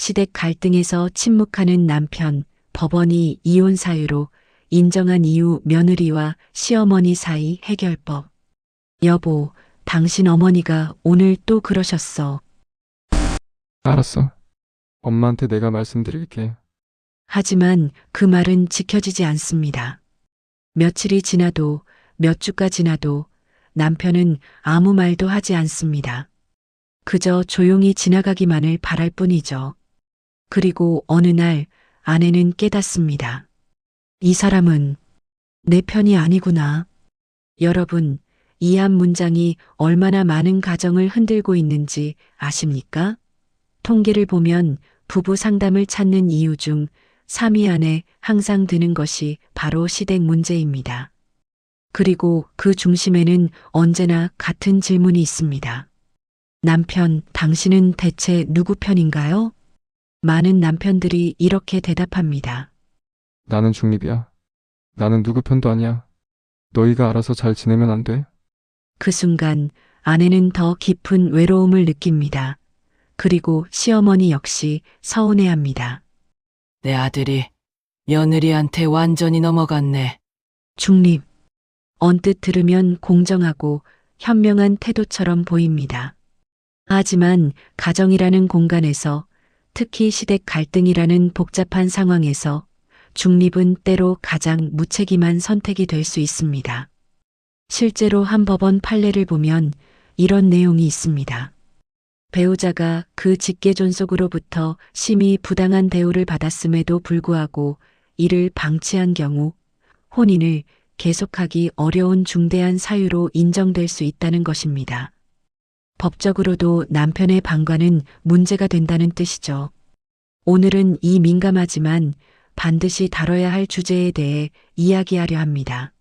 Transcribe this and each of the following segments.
시댁 갈등에서 침묵하는 남편, 법원이 이혼 사유로 인정한 이후 며느리와 시어머니 사이 해결법. 여보, 당신 어머니가 오늘 또 그러셨어. 알았어. 엄마한테 내가 말씀드릴게. 하지만 그 말은 지켜지지 않습니다. 며칠이 지나도 몇 주가 지나도 남편은 아무 말도 하지 않습니다. 그저 조용히 지나가기만을 바랄 뿐이죠. 그리고 어느 날 아내는 깨닫습니다. 이 사람은 내 편이 아니구나. 여러분, 이 한 문장이 얼마나 많은 가정을 흔들고 있는지 아십니까? 통계를 보면 부부 상담을 찾는 이유 중 3위 안에 항상 드는 것이 바로 시댁 문제입니다. 그리고 그 중심에는 언제나 같은 질문이 있습니다. 남편, 당신은 대체 누구 편인가요? 많은 남편들이 이렇게 대답합니다. 나는 중립이야. 나는 누구 편도 아니야. 너희가 알아서 잘 지내면 안 돼? 그 순간 아내는 더 깊은 외로움을 느낍니다. 그리고 시어머니 역시 서운해합니다. 내 아들이 며느리한테 완전히 넘어갔네. 중립. 언뜻 들으면 공정하고 현명한 태도처럼 보입니다. 하지만 가정이라는 공간에서, 특히 시댁 갈등이라는 복잡한 상황에서 중립은 때로 가장 무책임한 선택이 될 수 있습니다. 실제로 한 법원 판례를 보면 이런 내용이 있습니다. 배우자가 그 직계존속으로부터 심히 부당한 대우를 받았음에도 불구하고 이를 방치한 경우 혼인을 계속하기 어려운 중대한 사유로 인정될 수 있다는 것입니다. 법적으로도 남편의 방관은 문제가 된다는 뜻이죠. 오늘은 이 민감하지만 반드시 다뤄야 할 주제에 대해 이야기하려 합니다.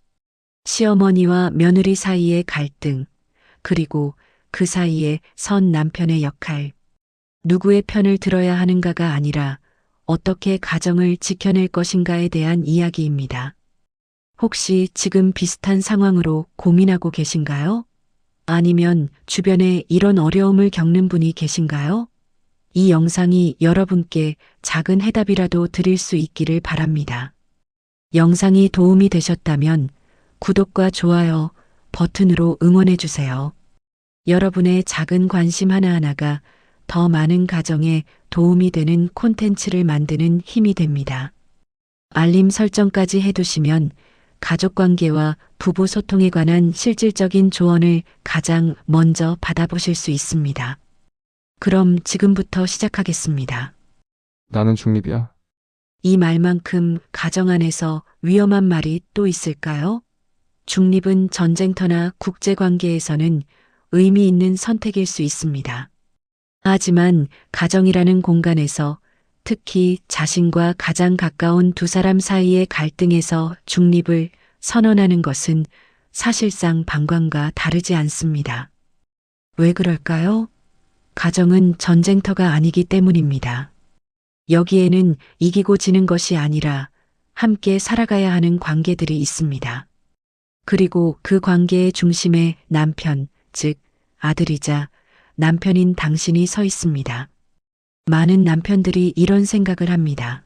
시어머니와 며느리 사이의 갈등, 그리고 그 사이에 선 남편의 역할. 누구의 편을 들어야 하는가가 아니라 어떻게 가정을 지켜낼 것인가에 대한 이야기입니다. 혹시 지금 비슷한 상황으로 고민하고 계신가요? 아니면 주변에 이런 어려움을 겪는 분이 계신가요? 이 영상이 여러분께 작은 해답이라도 드릴 수 있기를 바랍니다. 영상이 도움이 되셨다면 구독과 좋아요 버튼으로 응원해 주세요. 여러분의 작은 관심 하나하나가 더 많은 가정에 도움이 되는 콘텐츠를 만드는 힘이 됩니다. 알림 설정까지 해두시면 가족관계와 부부 소통에 관한 실질적인 조언을 가장 먼저 받아보실 수 있습니다. 그럼 지금부터 시작하겠습니다. 나는 중립이야. 이 말만큼 가정 안에서 위험한 말이 또 있을까요? 중립은 전쟁터나 국제관계에서는 의미 있는 선택일 수 있습니다. 하지만 가정이라는 공간에서, 특히 자신과 가장 가까운 두 사람 사이의 갈등에서 중립을 선언하는 것은 사실상 방관과 다르지 않습니다. 왜 그럴까요? 가정은 전쟁터가 아니기 때문입니다. 여기에는 이기고 지는 것이 아니라 함께 살아가야 하는 관계들이 있습니다. 그리고 그 관계의 중심에 남편, 즉 아들이자 남편인 당신이 서 있습니다. 많은 남편들이 이런 생각을 합니다.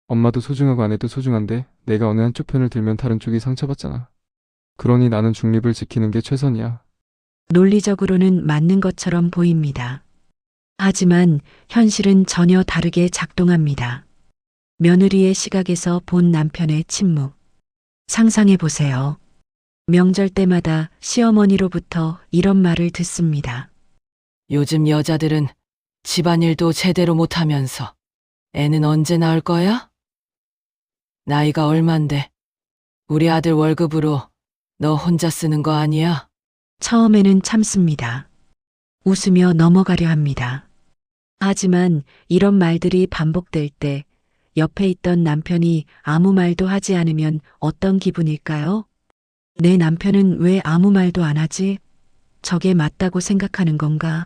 엄마도 소중하고 아내도 소중한데 내가 어느 한쪽 편을 들면 다른 쪽이 상처받잖아. 그러니 나는 중립을 지키는 게 최선이야. 논리적으로는 맞는 것처럼 보입니다. 하지만 현실은 전혀 다르게 작동합니다. 며느리의 시각에서 본 남편의 침묵. 상상해 보세요. 명절 때마다 시어머니로부터 이런 말을 듣습니다. 요즘 여자들은 집안일도 제대로 못하면서 애는 언제 낳을 거야? 나이가 얼만데 우리 아들 월급으로 너 혼자 쓰는 거 아니야? 처음에는 참습니다. 웃으며 넘어가려 합니다. 하지만 이런 말들이 반복될 때 옆에 있던 남편이 아무 말도 하지 않으면 어떤 기분일까요? 내 남편은 왜 아무 말도 안 하지? 저게 맞다고 생각하는 건가?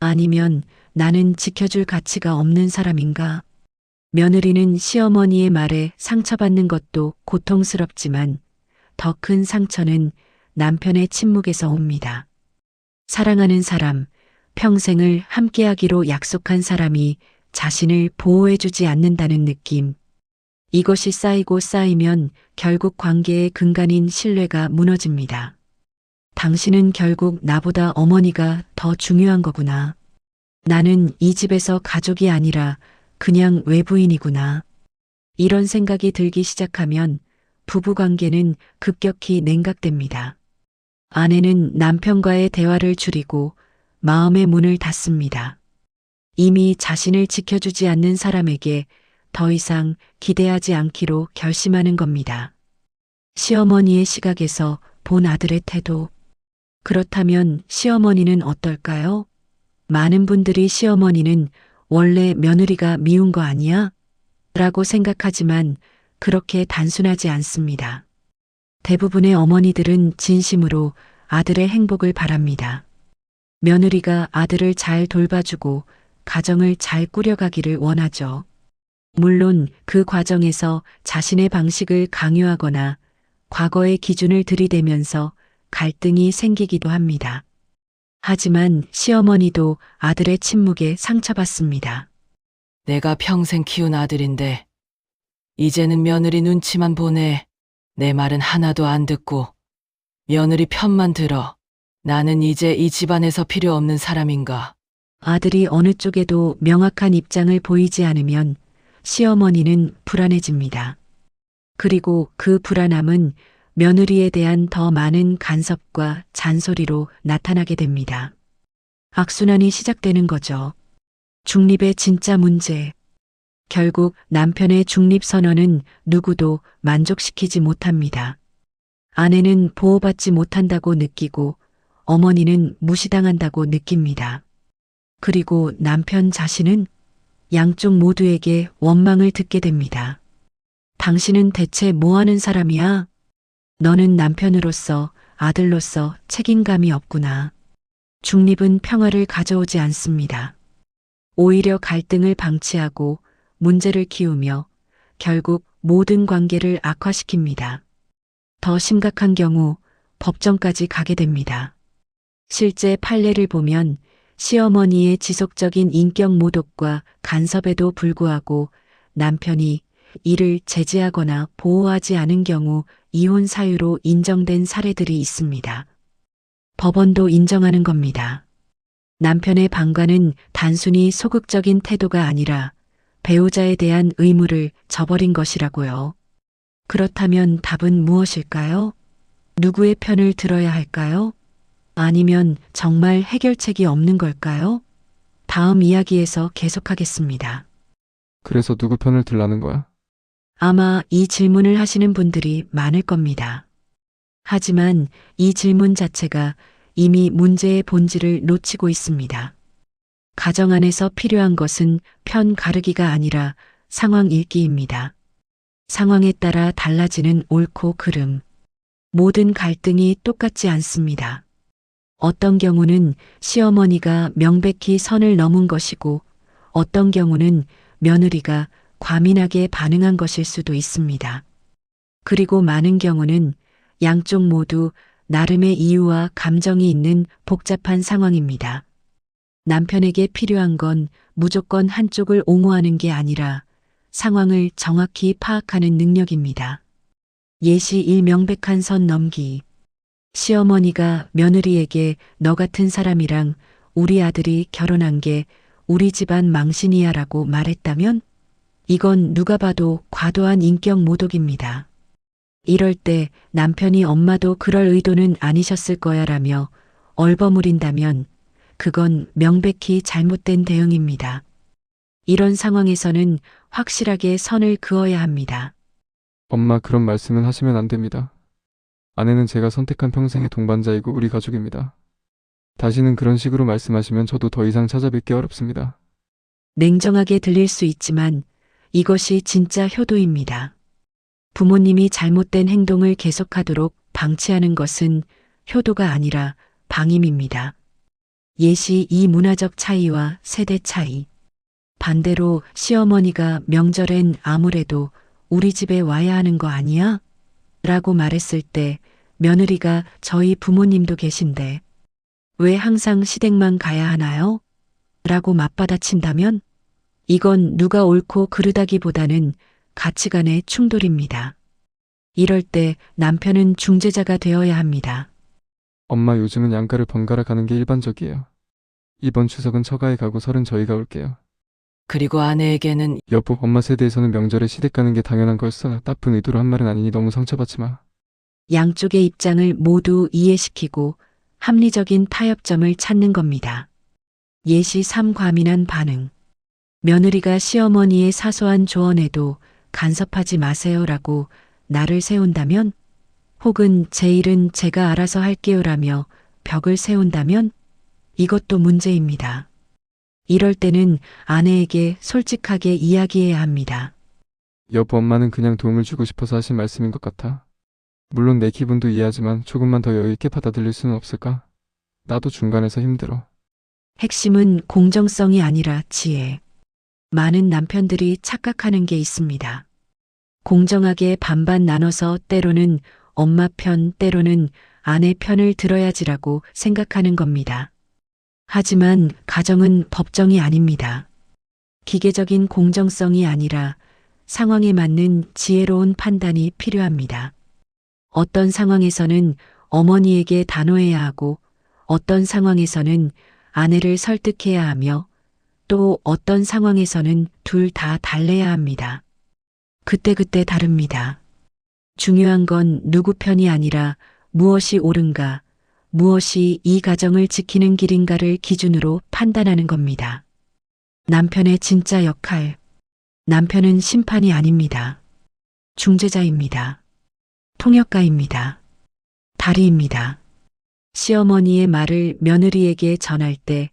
아니면 나는 지켜줄 가치가 없는 사람인가? 며느리는 시어머니의 말에 상처받는 것도 고통스럽지만 더 큰 상처는 남편의 침묵에서 옵니다. 사랑하는 사람, 평생을 함께하기로 약속한 사람이 자신을 보호해주지 않는다는 느낌. 이것이 쌓이고 쌓이면 결국 관계의 근간인 신뢰가 무너집니다. 당신은 결국 나보다 어머니가 더 중요한 거구나. 나는 이 집에서 가족이 아니라 그냥 외부인이구나. 이런 생각이 들기 시작하면 부부관계는 급격히 냉각됩니다. 아내는 남편과의 대화를 줄이고 마음의 문을 닫습니다. 이미 자신을 지켜주지 않는 사람에게 더 이상 기대하지 않기로 결심하는 겁니다. 시어머니의 시각에서 본 아들의 태도. 그렇다면 시어머니는 어떨까요? 많은 분들이 시어머니는 원래 며느리가 미운 거 아니야? 라고 생각하지만 그렇게 단순하지 않습니다. 대부분의 어머니들은 진심으로 아들의 행복을 바랍니다. 며느리가 아들을 잘 돌봐주고 가정을 잘 꾸려가기를 원하죠. 물론 그 과정에서 자신의 방식을 강요하거나 과거의 기준을 들이대면서 갈등이 생기기도 합니다. 하지만 시어머니도 아들의 침묵에 상처받습니다. 내가 평생 키운 아들인데 이제는 며느리 눈치만 보네. 내 말은 하나도 안 듣고 며느리 편만 들어. 나는 이제 이 집안에서 필요 없는 사람인가? 아들이 어느 쪽에도 명확한 입장을 보이지 않으면 시어머니는 불안해집니다. 그리고 그 불안함은 며느리에 대한 더 많은 간섭과 잔소리로 나타나게 됩니다. 악순환이 시작되는 거죠. 중립의 진짜 문제. 결국 남편의 중립 선언은 누구도 만족시키지 못합니다. 아내는 보호받지 못한다고 느끼고 어머니는 무시당한다고 느낍니다. 그리고 남편 자신은 양쪽 모두에게 원망을 듣게 됩니다. 당신은 대체 뭐 하는 사람이야? 너는 남편으로서, 아들로서 책임감이 없구나. 중립은 평화를 가져오지 않습니다. 오히려 갈등을 방치하고 문제를 키우며 결국 모든 관계를 악화시킵니다. 더 심각한 경우 법정까지 가게 됩니다. 실제 판례를 보면 시어머니의 지속적인 인격 모독과 간섭에도 불구하고 남편이 이를 제지하거나 보호하지 않은 경우 이혼 사유로 인정된 사례들이 있습니다. 법원도 인정하는 겁니다. 남편의 방관은 단순히 소극적인 태도가 아니라 배우자에 대한 의무를 저버린 것이라고요. 그렇다면 답은 무엇일까요? 누구의 편을 들어야 할까요? 아니면 정말 해결책이 없는 걸까요? 다음 이야기에서 계속하겠습니다. 그래서 누구 편을 들라는 거야? 아마 이 질문을 하시는 분들이 많을 겁니다. 하지만 이 질문 자체가 이미 문제의 본질을 놓치고 있습니다. 가정 안에서 필요한 것은 편 가르기가 아니라 상황 읽기입니다. 상황에 따라 달라지는 옳고 그름. 모든 갈등이 똑같지 않습니다. 어떤 경우는 시어머니가 명백히 선을 넘은 것이고 어떤 경우는 며느리가 과민하게 반응한 것일 수도 있습니다. 그리고 많은 경우는 양쪽 모두 나름의 이유와 감정이 있는 복잡한 상황입니다. 남편에게 필요한 건 무조건 한쪽을 옹호하는 게 아니라 상황을 정확히 파악하는 능력입니다. 예시 1 명백한 선 넘기. 시어머니가 며느리에게 너 같은 사람이랑 우리 아들이 결혼한 게 우리 집안 망신이야 라고 말했다면 이건 누가 봐도 과도한 인격 모독입니다. 이럴 때 남편이 엄마도 그럴 의도는 아니셨을 거야 라며 얼버무린다면 그건 명백히 잘못된 대응입니다. 이런 상황에서는 확실하게 선을 그어야 합니다. 엄마, 그런 말씀은 하시면 안 됩니다. 아내는 제가 선택한 평생의 동반자이고 우리 가족입니다. 다시는 그런 식으로 말씀하시면 저도 더 이상 찾아뵙기 어렵습니다. 냉정하게 들릴 수 있지만 이것이 진짜 효도입니다. 부모님이 잘못된 행동을 계속하도록 방치하는 것은 효도가 아니라 방임입니다. 예시 2 문화적 차이와 세대 차이. 반대로 시어머니가 명절엔 아무래도 우리 집에 와야 하는 거 아니야? 라고 말했을 때 며느리가 저희 부모님도 계신데 왜 항상 시댁만 가야 하나요? 라고 맞받아친다면 이건 누가 옳고 그르다기보다는 가치관의 충돌입니다. 이럴 때 남편은 중재자가 되어야 합니다. 엄마 요즘은 양가를 번갈아 가는 게 일반적이에요. 이번 추석은 처가에 가고 설은 저희가 올게요. 그리고 아내에게는 여보, 엄마 세대에서는 명절에 시댁 가는 게 당연한 걸써. 나쁜 의도로 한 말은 아니니 너무 상처받지 마. 양쪽의 입장을 모두 이해시키고 합리적인 타협점을 찾는 겁니다. 예시 3 과민한 반응. 며느리가 시어머니의 사소한 조언에도 간섭하지 마세요라고 나를 세운다면, 혹은 제 일은 제가 알아서 할게요라며 벽을 세운다면 이것도 문제입니다. 이럴 때는 아내에게 솔직하게 이야기해야 합니다. 여보, 엄마는 그냥 도움을 주고 싶어서 하신 말씀인 것 같아. 물론 내 기분도 이해하지만 조금만 더 여유 있게 받아들일 수는 없을까? 나도 중간에서 힘들어. 핵심은 공정성이 아니라 지혜. 많은 남편들이 착각하는 게 있습니다. 공정하게 반반 나눠서 때로는 엄마 편, 때로는 아내 편을 들어야지라고 생각하는 겁니다. 하지만 가정은 법정이 아닙니다. 기계적인 공정성이 아니라 상황에 맞는 지혜로운 판단이 필요합니다. 어떤 상황에서는 어머니에게 단호해야 하고, 어떤 상황에서는 아내를 설득해야 하며, 또 어떤 상황에서는 둘 다 달래야 합니다. 그때그때 다릅니다. 중요한 건 누구 편이 아니라 무엇이 옳은가, 무엇이 이 가정을 지키는 길인가를 기준으로 판단하는 겁니다. 남편의 진짜 역할. 남편은 심판이 아닙니다. 중재자입니다. 통역가입니다. 다리입니다. 시어머니의 말을 며느리에게 전할 때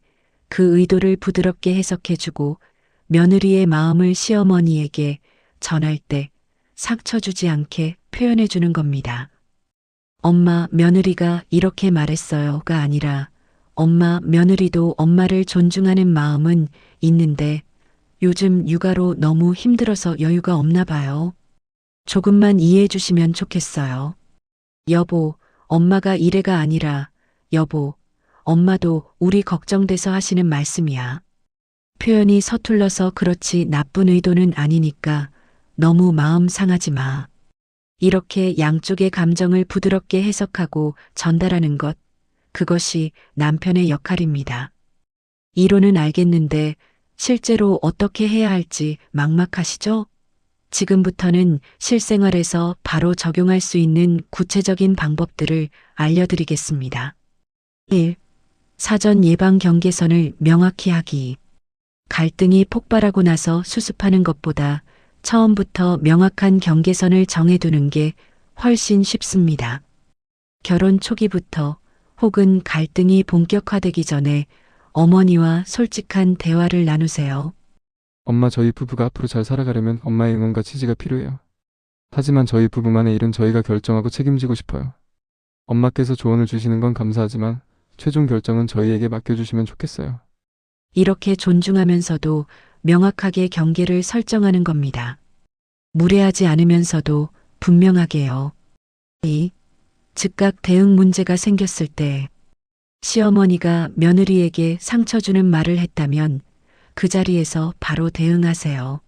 그 의도를 부드럽게 해석해주고, 며느리의 마음을 시어머니에게 전할 때 상처 주지 않게 표현해주는 겁니다. 엄마, 며느리가 이렇게 말했어요가 아니라, 엄마, 며느리도 엄마를 존중하는 마음은 있는데 요즘 육아로 너무 힘들어서 여유가 없나 봐요. 조금만 이해해 주시면 좋겠어요. 여보, 엄마가 이래가 아니라, 여보, 엄마도 우리 걱정돼서 하시는 말씀이야. 표현이 서툴러서 그렇지 나쁜 의도는 아니니까 너무 마음 상하지 마. 이렇게 양쪽의 감정을 부드럽게 해석하고 전달하는 것, 그것이 남편의 역할입니다. 이론은 알겠는데 실제로 어떻게 해야 할지 막막하시죠? 지금부터는 실생활에서 바로 적용할 수 있는 구체적인 방법들을 알려드리겠습니다. 1. 사전 예방 경계선을 명확히 하기. 갈등이 폭발하고 나서 수습하는 것보다 처음부터 명확한 경계선을 정해두는 게 훨씬 쉽습니다. 결혼 초기부터 혹은 갈등이 본격화되기 전에 어머니와 솔직한 대화를 나누세요. 엄마, 저희 부부가 앞으로 잘 살아가려면 엄마의 응원과 지지가 필요해요. 하지만 저희 부부만의 일은 저희가 결정하고 책임지고 싶어요. 엄마께서 조언을 주시는 건 감사하지만 최종 결정은 저희에게 맡겨주시면 좋겠어요. 이렇게 존중하면서도 명확하게 경계를 설정하는 겁니다. 무례하지 않으면서도 분명하게요. 2. 즉각 대응 문제가 생겼을 때 시어머니가 며느리에게 상처 주는 말을 했다면 그 자리에서 바로 대응하세요.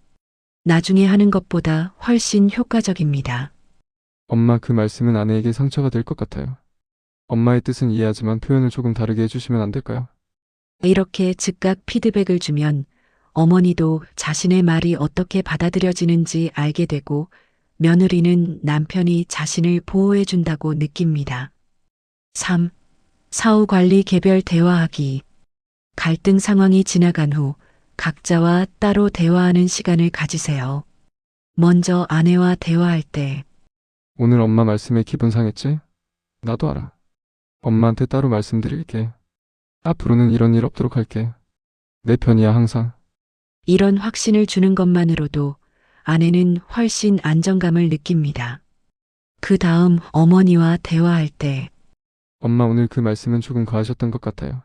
나중에 하는 것보다 훨씬 효과적입니다. 엄마, 그 말씀은 아내에게 상처가 될 것 같아요. 엄마의 뜻은 이해하지만 표현을 조금 다르게 해주시면 안 될까요? 이렇게 즉각 피드백을 주면 어머니도 자신의 말이 어떻게 받아들여지는지 알게 되고, 며느리는 남편이 자신을 보호해 준다고 느낍니다. 3. 사후 관리 개별 대화하기. 갈등 상황이 지나간 후 각자와 따로 대화하는 시간을 가지세요. 먼저 아내와 대화할 때 오늘 엄마 말씀에 기분 상했지? 나도 알아. 엄마한테 따로 말씀드릴게. 앞으로는 이런 일 없도록 할게. 내 편이야, 항상. 이런 확신을 주는 것만으로도 아내는 훨씬 안정감을 느낍니다. 그 다음 어머니와 대화할 때 엄마, 오늘 그 말씀은 조금 과하셨던 것 같아요.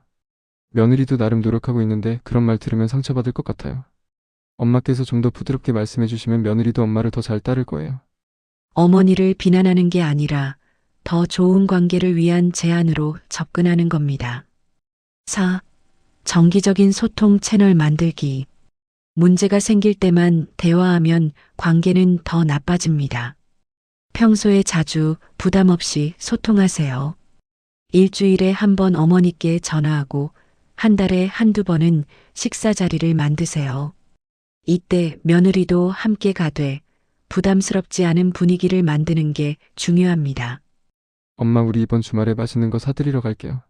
며느리도 나름 노력하고 있는데 그런 말 들으면 상처받을 것 같아요. 엄마께서 좀 더 부드럽게 말씀해 주시면 며느리도 엄마를 더 잘 따를 거예요. 어머니를 비난하는 게 아니라 더 좋은 관계를 위한 제안으로 접근하는 겁니다. 4. 정기적인 소통 채널 만들기. 문제가 생길 때만 대화하면 관계는 더 나빠집니다. 평소에 자주 부담 없이 소통하세요. 일주일에 한 번 어머니께 전화하고 한 달에 한두 번은 식사 자리를 만드세요. 이때 며느리도 함께 가되 부담스럽지 않은 분위기를 만드는 게 중요합니다. 엄마, 우리 이번 주말에 맛있는 거 사드리러 갈게요.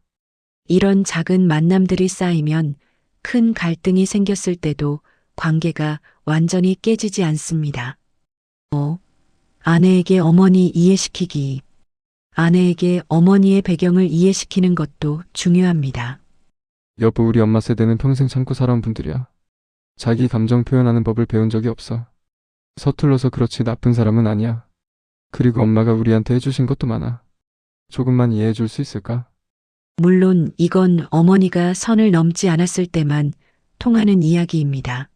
이런 작은 만남들이 쌓이면 큰 갈등이 생겼을 때도 관계가 완전히 깨지지 않습니다. 아내에게 어머니 이해시키기. 아내에게 어머니의 배경을 이해시키는 것도 중요합니다. 여보, 우리 엄마 세대는 평생 참고 살아온 분들이야. 자기 감정 표현하는 법을 배운 적이 없어. 서툴러서 그렇지 나쁜 사람은 아니야. 그리고 엄마가 우리한테 해주신 것도 많아. 조금만 이해해 줄 수 있을까? 물론 이건 어머니가 선을 넘지 않았을 때만 통하는 이야기입니다.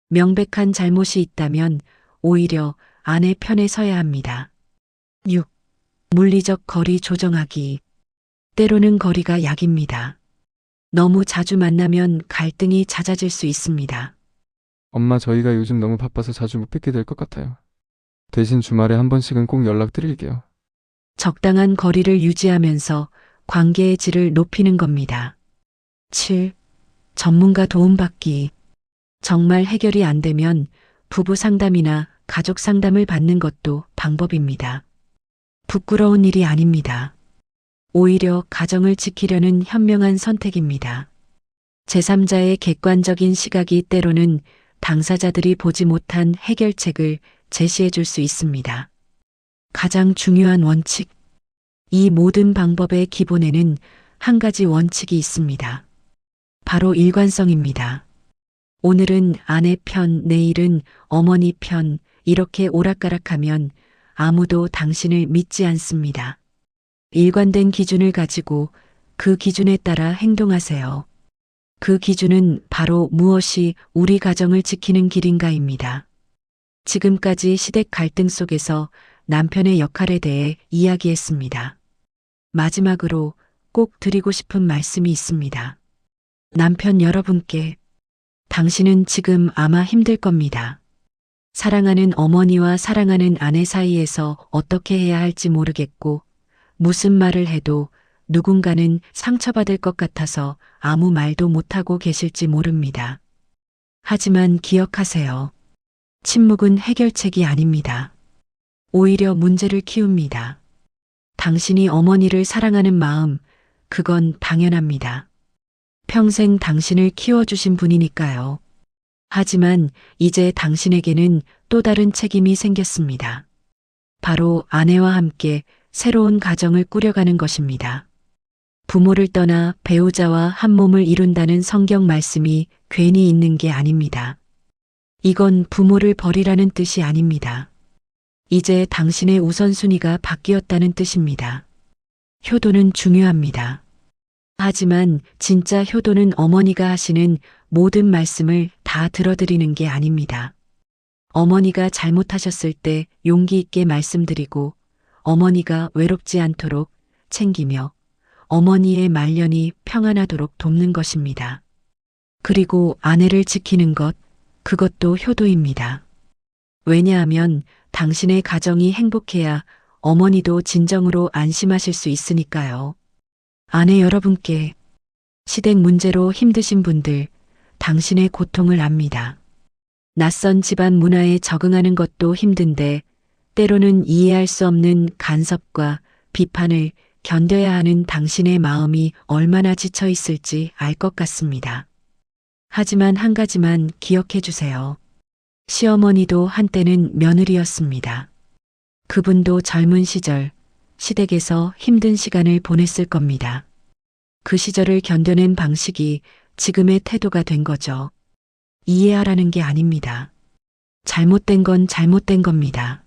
명백한 잘못이 있다면 오히려 아내 편에 서야 합니다. 6. 물리적 거리 조정하기. 때로는 거리가 약입니다. 너무 자주 만나면 갈등이 잦아질 수 있습니다. 엄마, 저희가 요즘 너무 바빠서 자주 못 뵙게 될 것 같아요. 대신 주말에 한 번씩은 꼭 연락드릴게요. 적당한 거리를 유지하면서 관계의 질을 높이는 겁니다. 7. 전문가 도움받기. 정말 해결이 안 되면 부부 상담이나 가족 상담을 받는 것도 방법입니다. 부끄러운 일이 아닙니다. 오히려 가정을 지키려는 현명한 선택입니다. 제3자의 객관적인 시각이 때로는 당사자들이 보지 못한 해결책을 제시해 줄 수 있습니다. 가장 중요한 원칙. 이 모든 방법의 기본에는 한 가지 원칙이 있습니다. 바로 일관성입니다. 오늘은 아내 편, 내일은 어머니 편, 이렇게 오락가락하면 아무도 당신을 믿지 않습니다. 일관된 기준을 가지고 그 기준에 따라 행동하세요. 그 기준은 바로 무엇이 우리 가정을 지키는 길인가입니다. 지금까지 시댁 갈등 속에서 남편의 역할에 대해 이야기했습니다. 마지막으로 꼭 드리고 싶은 말씀이 있습니다. 남편 여러분께, 당신은 지금 아마 힘들 겁니다. 사랑하는 어머니와 사랑하는 아내 사이에서 어떻게 해야 할지 모르겠고, 무슨 말을 해도 누군가는 상처받을 것 같아서 아무 말도 못하고 계실지 모릅니다. 하지만 기억하세요. 침묵은 해결책이 아닙니다. 오히려 문제를 키웁니다. 당신이 어머니를 사랑하는 마음, 그건 당연합니다. 평생 당신을 키워주신 분이니까요. 하지만 이제 당신에게는 또 다른 책임이 생겼습니다. 바로 아내와 함께 새로운 가정을 꾸려가는 것입니다. 부모를 떠나 배우자와 한 몸을 이룬다는 성경 말씀이 괜히 있는 게 아닙니다. 이건 부모를 버리라는 뜻이 아닙니다. 이제 당신의 우선순위가 바뀌었다는 뜻입니다. 효도는 중요합니다. 하지만 진짜 효도는 어머니가 하시는 모든 말씀을 다 들어드리는 게 아닙니다. 어머니가 잘못하셨을 때 용기 있게 말씀드리고 어머니가 외롭지 않도록 챙기며 어머니의 말년이 평안하도록 돕는 것입니다. 그리고 아내를 지키는 것, 그것도 효도입니다. 왜냐하면 당신의 가정이 행복해야 어머니도 진정으로 안심하실 수 있으니까요. 아내 여러분께, 시댁 문제로 힘드신 분들, 당신의 고통을 압니다. 낯선 집안 문화에 적응하는 것도 힘든데 때로는 이해할 수 없는 간섭과 비판을 견뎌야 하는 당신의 마음이 얼마나 지쳐 있을지 알 것 같습니다. 하지만 한 가지만 기억해 주세요. 시어머니도 한때는 며느리였습니다. 그분도 젊은 시절 시댁에서 힘든 시간을 보냈을 겁니다. 그 시절을 견뎌낸 방식이 지금의 태도가 된 거죠. 이해하라는 게 아닙니다. 잘못된 건 잘못된 겁니다.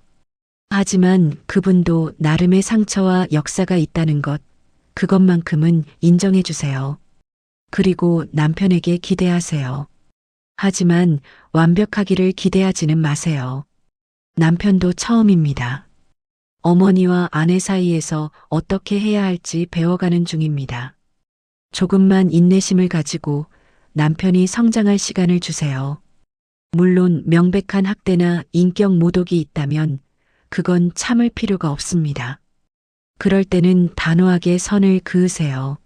하지만 그분도 나름의 상처와 역사가 있다는 것, 그것만큼은 인정해 주세요. 그리고 남편에게 기대하세요. 하지만 완벽하기를 기대하지는 마세요. 남편도 처음입니다. 어머니와 아내 사이에서 어떻게 해야 할지 배워가는 중입니다. 조금만 인내심을 가지고 남편이 성장할 시간을 주세요. 물론 명백한 학대나 인격 모독이 있다면 그건 참을 필요가 없습니다. 그럴 때는 단호하게 선을 그으세요.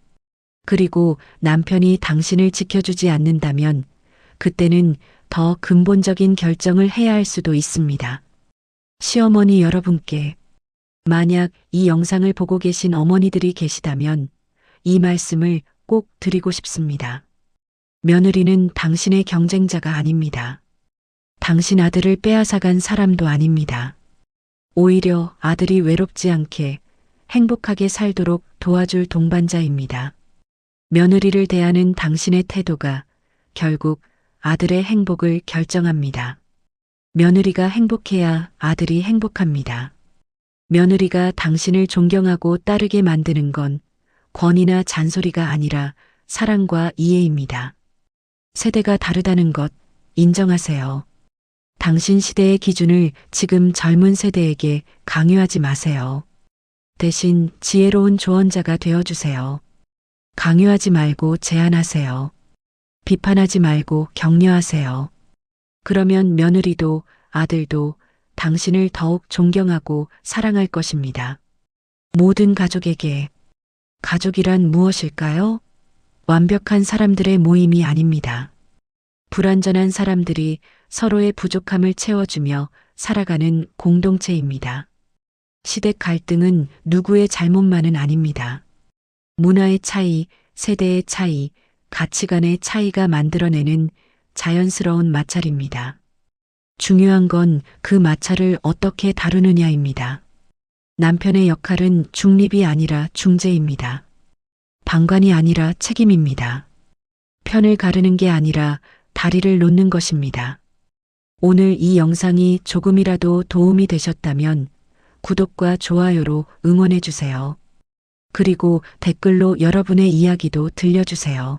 그리고 남편이 당신을 지켜주지 않는다면 그때는 더 근본적인 결정을 해야 할 수도 있습니다. 시어머니 여러분께 만약 이 영상을 보고 계신 어머니들이 계시다면 이 말씀을 꼭 드리고 싶습니다. 며느리는 당신의 경쟁자가 아닙니다. 당신 아들을 빼앗아간 사람도 아닙니다. 오히려 아들이 외롭지 않게 행복하게 살도록 도와줄 동반자입니다. 며느리를 대하는 당신의 태도가 결국 아들의 행복을 결정합니다. 며느리가 행복해야 아들이 행복합니다. 며느리가 당신을 존경하고 따르게 만드는 건 권위나 잔소리가 아니라 사랑과 이해입니다. 세대가 다르다는 것 인정하세요. 당신 시대의 기준을 지금 젊은 세대에게 강요하지 마세요. 대신 지혜로운 조언자가 되어주세요. 강요하지 말고 제안하세요. 비판하지 말고 격려하세요. 그러면 며느리도 아들도 당신을 더욱 존경하고 사랑할 것입니다. 모든 가족에게 가족이란 무엇일까요? 완벽한 사람들의 모임이 아닙니다. 불완전한 사람들이 서로의 부족함을 채워주며 살아가는 공동체입니다. 시댁 갈등은 누구의 잘못만은 아닙니다. 문화의 차이, 세대의 차이, 가치관의 차이가 만들어내는 자연스러운 마찰입니다. 중요한 건 그 마찰을 어떻게 다루느냐입니다. 남편의 역할은 중립이 아니라 중재입니다. 방관이 아니라 책임입니다. 편을 가르는 게 아니라 다리를 놓는 것입니다. 오늘 이 영상이 조금이라도 도움이 되셨다면 구독과 좋아요로 응원해 주세요. 그리고 댓글로 여러분의 이야기도 들려주세요.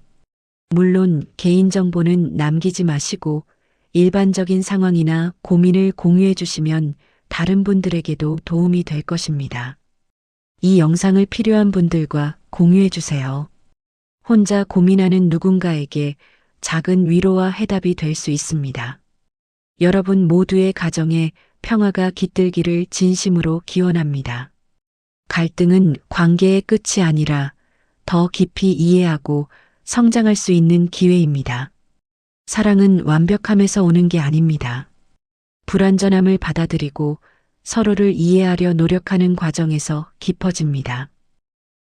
물론 개인정보는 남기지 마시고 일반적인 상황이나 고민을 공유해 주시면 다른 분들에게도 도움이 될 것입니다. 이 영상을 필요한 분들과 공유해 주세요. 혼자 고민하는 누군가에게 작은 위로와 해답이 될 수 있습니다. 여러분 모두의 가정에 평화가 깃들기를 진심으로 기원합니다. 갈등은 관계의 끝이 아니라 더 깊이 이해하고 성장할 수 있는 기회입니다. 사랑은 완벽함에서 오는 게 아닙니다. 불완전함을 받아들이고 서로를 이해하려 노력하는 과정에서 깊어집니다.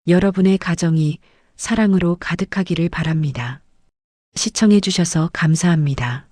여러분의 가정이 사랑으로 가득하기를 바랍니다. 시청해 주셔서 감사합니다.